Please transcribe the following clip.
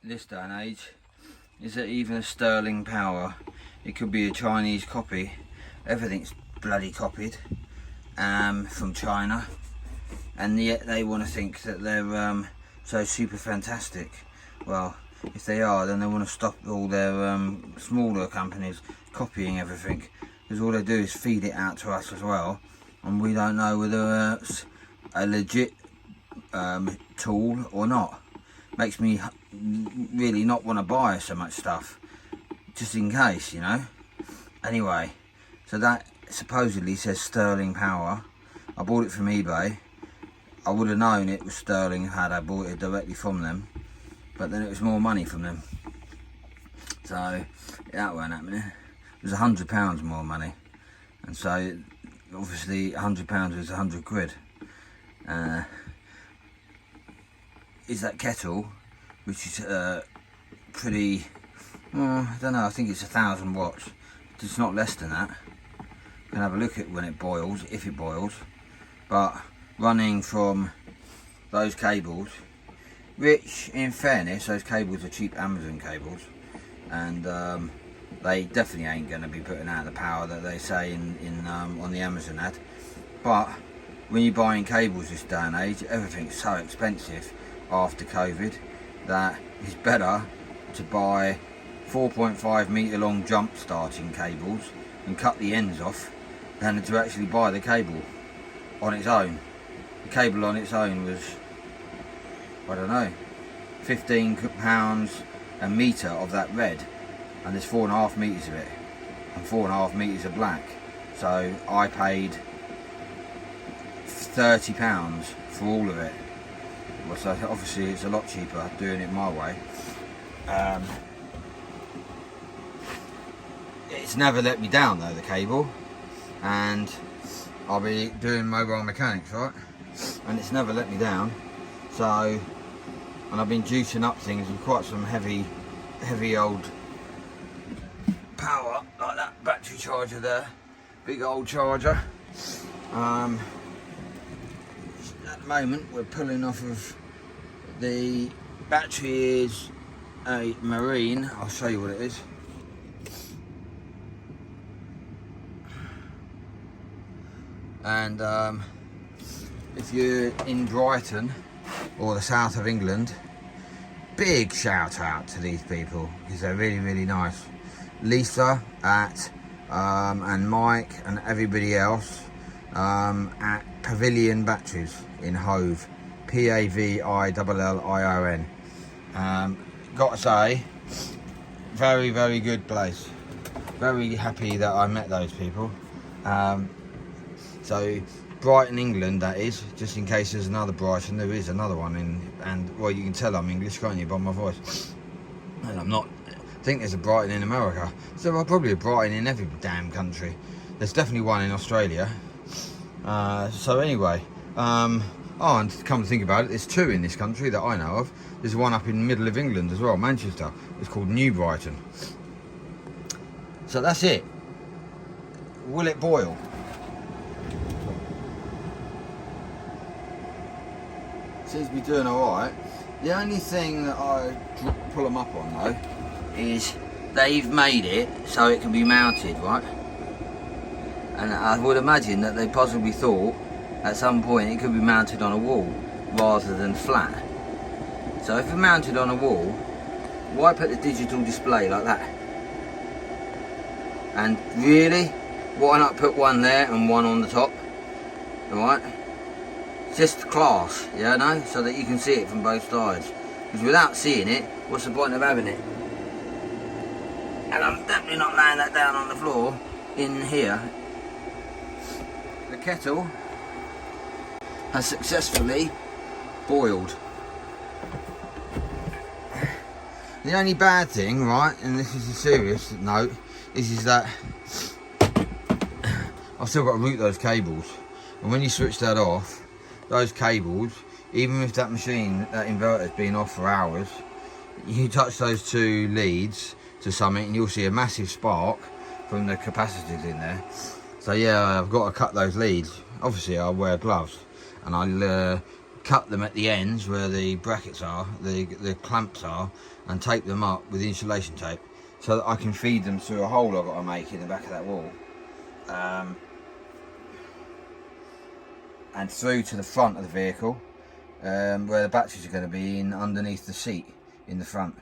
this day and age is that even a sterling power, it could be a Chinese copy. Everything's bloody copied from China, and yet they want to think that they're so super fantastic. Well, if they are, then they want to stop all their smaller companies copying everything, because all they do is feed it out to us as well, and we don't know whether it's a legit tool or not. Makes me really not want to buy so much stuff, just in case, you know. Anyway, so that supposedly says sterling power. I bought it from eBay. I would have known it was sterling had I bought it directly from them, but then it was more money from them, so that weren't happening. It was £100 more money, and so obviously £100 was 100 quid. Is that kettle, which is pretty, I don't know, I think it's 1,000 watts. It's not less than that. You can have a look at when it boils, if it boils. But running from those cables, which in fairness, those cables are cheap Amazon cables, and they definitely ain't going to be putting out the power that they say on the Amazon ad. But when you're buying cables this day and age, everything's so expensive after COVID that it's better to buy 4.5 metre long jump starting cables and cut the ends off than to actually buy the cable on its own. The cable on its own was, I don't know, £15 a metre of that red, and there's 4.5 metres of it and 4.5 metres of black, so I paid £30 for all of it. Well, so obviously it's a lot cheaper doing it my way. It's never let me down though, the cable, and I'll be doing mobile mechanics, right, and it's never let me down. So, and I've been juicing up things with quite some heavy old power, like that battery charger there, big old charger. At the moment we're pulling off of the battery is a marine. I'll show you what it is. And if you're in Brighton or the south of England, big shout out to these people because they're really nice. Lisa and Mike and everybody else at Pavilion Batteries in Hove, Pavilion. Got to say, very good place. Very happy that I met those people. So Brighton, England, that is, just in case there's another Brighton. There is another one and well, you can tell I'm English, can't you, by my voice? And I'm not. I think there's a Brighton in America, so there's probably a Brighton in every damn country. There's definitely one in Australia. So anyway, oh, and to come to think about it, there's two in this country that I know of. There's one up in the middle of England as well, Manchester. It's called New Brighton. So that's it. Will it boil? Seems to be doing alright. The only thing that I pull them up on though is they've made it so it can be mounted, right? And I would imagine that they possibly thought at some point it could be mounted on a wall rather than flat. So if it's mounted on a wall, why put the digital display like that? And really, why not put one there and one on the top? Alright? Just class, yeah, no? So that you can see it from both sides. Because without seeing it, what's the point of having it? And I'm definitely not laying that down on the floor in here. The kettle has successfully boiled. The only bad thing, right, and this is a serious note, is that I've still got to route those cables. And when you switch that off, those cables, even if that machine, that inverter's been off for hours, you touch those two leads to something and you'll see a massive spark from the capacitors in there. So yeah, I've got to cut those leads. Obviously I'll wear gloves and I'll cut them at the ends where the brackets are, the clamps are, and tape them up with insulation tape so that I can feed them through a hole I've got to make in the back of that wall, and through to the front of the vehicle, where the batteries are going to be in underneath the seat in the front.